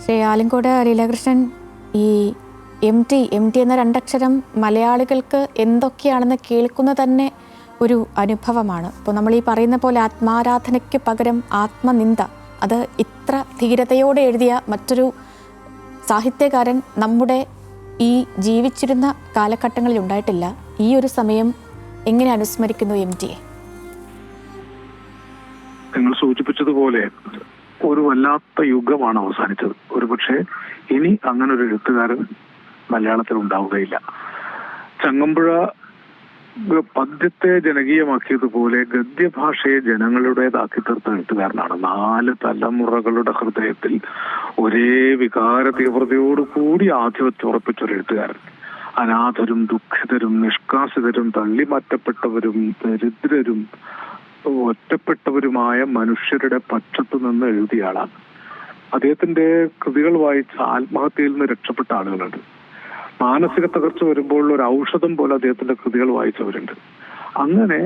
ശ്രീ ആലങ്കോട് ലീലാകൃഷ്ണൻ, ഈ M T എന്ന രണ്ടക്ഷരം മലയാളികൾക്ക് എന്തൊക്കെയാണെന്ന് കേൾക്കുന്ന തന്നെ ഒരു അനുഭവമാണ്. ഇപ്പോൾ നമ്മൾ ഈ പറയുന്ന പോലെ ആത്മാരാധനയ്ക്ക് പകരം ആത്മനിന്ദ, അത് ഇത്ര ധീരതയോടെ എഴുതിയ മറ്റൊരു സാഹിത്യകാരൻ നമ്മുടെ ഈ ജീവിച്ചിരുന്ന കാലഘട്ടങ്ങളിൽ ഉണ്ടായിട്ടില്ല. ഈ ഒരു സമയം എങ്ങനെ അനുസ്മരിക്കുന്നു എം ടിയെ? നിങ്ങൾ സൂചിപ്പിച്ചതുപോലെ ഒരു വല്ലാത്ത യുഗമാണ് അവസാനിച്ചത്. ഒരുപക്ഷെ ഇനി അങ്ങനെ ഒരു എഴുത്തുകാരൻ മലയാളത്തിൽ ഉണ്ടാവുകയില്ല. ചങ്ങമ്പുഴ പദ്യത്തെ ജനകീയമാക്കിയതുപോലെ ഗദ്യഭാഷയെ ജനങ്ങളുടേതാക്കി തീർത്ത എഴുത്തുകാരനാണ്. 4 തലമുറകളുടെ ഹൃദയത്തിൽ ഒരേ വികാര തീവ്രതയോടുകൂടി ആധിപത്യം ഉറപ്പിച്ചൊരു എഴുത്തുകാരൻ. അനാഥരും ദുഃഖിതരും നിഷ്കാസിതരും തള്ളിമാറ്റപ്പെട്ടവരും ദരിദ്രരും ഒറ്റപ്പെട്ടവരുമായ മനുഷ്യരുടെ പക്ഷത്തു നിന്ന് എഴുതിയ ആളാണ്. അദ്ദേഹത്തിന്റെ കൃതികൾ വായിച്ച ആത്മഹത്യയിൽ നിന്ന് രക്ഷപ്പെട്ട ആളുകളുണ്ട്. മാനസിക തകർച്ച വരുമ്പോൾ ഒരു ഔഷധം പോലെ അദ്ദേഹത്തിന്റെ കൃതികൾ വായിച്ചവരുണ്ട്. അങ്ങനെ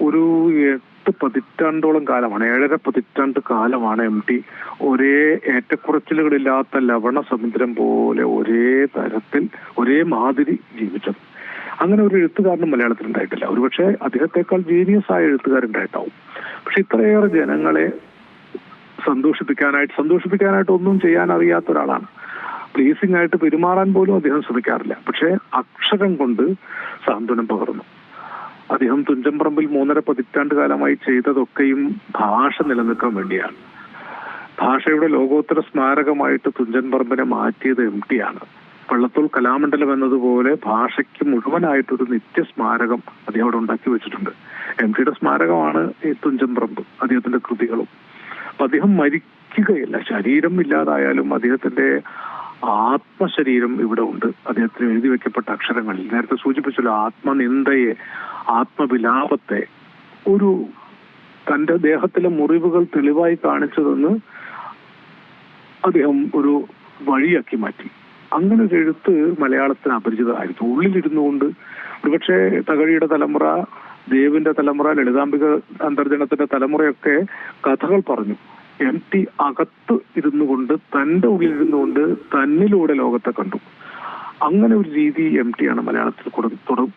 ഒരു 8 പതിറ്റാണ്ടോളം കാലമാണ്, 7.5 പതിറ്റാണ്ട് കാലമാണ് എം ടി ഒരേ ഏറ്റക്കുറച്ചിലുകളില്ലാത്ത ലവണ സമുദ്രം പോലെ ഒരേ തരത്തിൽ ഒരേ മാതിരി ജീവിച്ചത്. അങ്ങനെ ഒരു എഴുത്തുകാരനും മലയാളത്തിൽ ഉണ്ടായിട്ടില്ല. ഒരുപക്ഷെ അദ്ദേഹത്തെക്കാൾ ജീനിയസ് ആയ എഴുത്തുകാരുണ്ടായിട്ടാവും. പക്ഷെ ഇത്രയേറെ ജനങ്ങളെ സന്തോഷിപ്പിക്കാനായിട്ട് ഒന്നും ചെയ്യാൻ അറിയാത്ത ഒരാളാണ്. പ്ലീസിംഗ് ആയിട്ട് പെരുമാറാൻ പോലും അദ്ദേഹം ശ്രമിക്കാറില്ല. പക്ഷെ അക്ഷരം കൊണ്ട് സാന്ത്വനം പകർന്നു. അദ്ദേഹം തുഞ്ചൻപറമ്പിൽ 3.5 പതിറ്റാണ്ട് കാലമായി ചെയ്തതൊക്കെയും ഭാഷ നിലനിൽക്കാൻ വേണ്ടിയാണ്. ഭാഷയുടെ ലോകോത്തര സ്മാരകമായിട്ട് തുഞ്ചൻപറമ്പിനെ മാറ്റിയത് എം ടി ആണ്. വള്ളത്തോൾ കലാമണ്ഡലം എന്നതുപോലെ ഭാഷയ്ക്ക് മുഴുവനായിട്ടൊരു നിത്യസ്മാരകം അദ്ദേഹം അവിടെ ഉണ്ടാക്കി വെച്ചിട്ടുണ്ട്. എം ടിയുടെ സ്മാരകമാണ് ഈ തുഞ്ചൻപറമ്പ്, അദ്ദേഹത്തിന്റെ കൃതികളും. അപ്പൊ അദ്ദേഹം മരിക്കുകയില്ല. ശരീരം ഇല്ലാതായാലും അദ്ദേഹത്തിന്റെ ആത്മശരീരം ഇവിടെ ഉണ്ട്. അദ്ദേഹത്തിന് എഴുതി വെക്കപ്പെട്ട അക്ഷരങ്ങളിൽ നേരത്തെ സൂചിപ്പിച്ചല്ലോ, ആത്മനിന്ദയെ, ആത്മവിലാപത്തെ, ഒരു തന്റെ ദേഹത്തിലെ മുറിവുകൾ തെളിവായി കാണിച്ചതെന്ന് അദ്ദേഹം ഒരു വഴിയാക്കി മാറ്റി. അങ്ങനെ ഒരു എഴുത്ത് മലയാളത്തിന് അപരിചിതമായിരുന്നു. ഉള്ളിലിരുന്നു കൊണ്ട് ഒരുപക്ഷെ തകഴിയുടെ തലമുറ, ദേവിന്റെ തലമുറ, ലളിതാംബിക അന്തർജനത്തിന്റെ തലമുറയൊക്കെ കഥകൾ പറഞ്ഞു. എം ടി അകത്ത് ഇരുന്നു കൊണ്ട്, തന്റെ ഉള്ളിലിരുന്നു കൊണ്ട് തന്നിലൂടെ ലോകത്തെ കണ്ടു. അങ്ങനെ ഒരു രീതി എം ടി ആണ് മലയാളത്തിൽ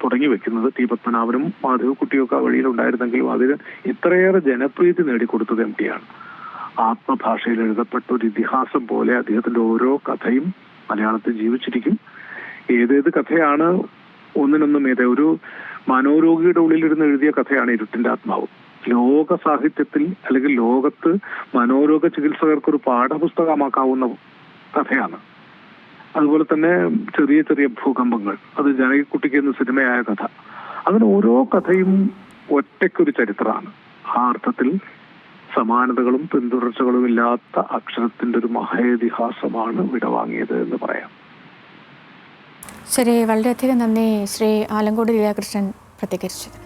തുടങ്ങി വെക്കുന്നത്. ടി പത്മനാഭനും മാധവക്കുട്ടിയൊക്കെ ആ വഴിയിൽ ഉണ്ടായിരുന്നെങ്കിലും അതിന് ഇത്രയേറെ ജനപ്രീതി നേടിക്കൊടുത്തത് എം ടി ആണ്. ആത്മഭാഷയിൽ എഴുതപ്പെട്ട ഒരു ഇതിഹാസം പോലെ അദ്ദേഹത്തിന്റെ ഓരോ കഥയും മലയാളത്തിൽ ജീവിച്ചിരിക്കും. ഏതേത് കഥയാണ് ഒന്നിനൊന്നും ഒരു മനോരോഗിയുടെ ഉള്ളിലിരുന്ന് എഴുതിയ കഥയാണ് ഇരുട്ടിന്റെ ആത്മാവ്. ലോക സാഹിത്യത്തിൽ അല്ലെങ്കിൽ ലോകത്ത് മനോരോഗ ചികിത്സകർക്ക് ഒരു പാഠപുസ്തകമാക്കാവുന്ന കഥയാണ്. അതുപോലെ തന്നെ ചെറിയ ചെറിയ ഭൂകമ്പങ്ങൾ, അത് ജനകിക്കുട്ടിക്ക് എന്ന സിനിമയായ കഥ. അങ്ങനെ ഓരോ കഥയും ഒറ്റയ്ക്കൊരു ചരിത്രമാണ്. ആ അർത്ഥത്തിൽ സമാനതകളും പിന്തുടർച്ചകളും ഇല്ലാത്ത അക്ഷരത്തിന്റെ ഒരു മഹേതിഹാസമാണ് വിടവാങ്ങിയത് എന്ന് പറയാം. ശരി, വളരെയധികം നന്ദി ശ്രീ ആലങ്കോട് ലീലാകൃഷ്ണൻ പ്രതികരിച്ചത്.